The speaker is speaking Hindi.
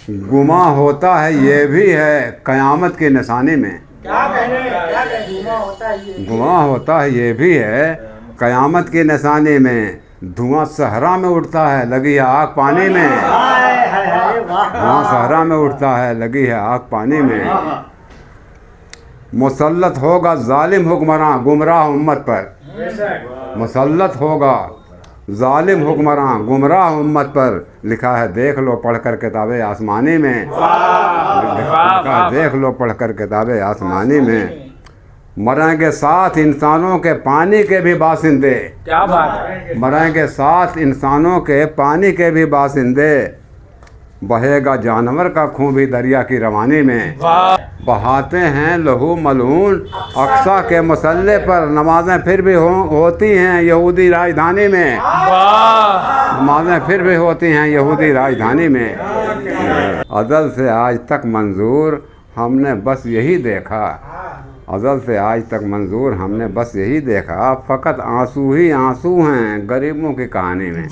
गुमा होता है ये भी है कयामत की निशानी में। क्या कहने गुमा होता है ये गुमा होता है ये भी है कयामत की निशानी में। धुआं सहरा में उठता है लगी है आग पानी में। हाय वाह धुआं सहरा में उठता है लगी है आग पानी में। मुसल्लत होगा जालिम हुक्मरान गुमराह उम्मत पर। मुसल्लत होगा जालिम हुक्मरान गुमराह उम्मत पर। लिखा है देख लो पढ़कर किताबें आसमानी में। लिखा है देख लो पढ़कर किताबें आसमानी में। मरेंगे साथ इंसानों के पानी के भी बासिंदे। क्या बात है। मरेंगे साथ इंसानों के पानी के भी बासिंदे। बहेगा जानवर का खून भी दरिया की रवानी में। बहाते हैं लहू मलून अक्सा के मसल्ले पर। नमाजें फिर भी होती हैं यहूदी राजधानी में। नमाजें फिर भी होती हैं यहूदी राजधानी में। अज़ल से आज तक मंजूर हमने बस यही देखा। अज़ल से आज तक मंजूर हमने बस यही देखा। फ़कत आंसू ही आंसू हैं गरीबों की कहानी में।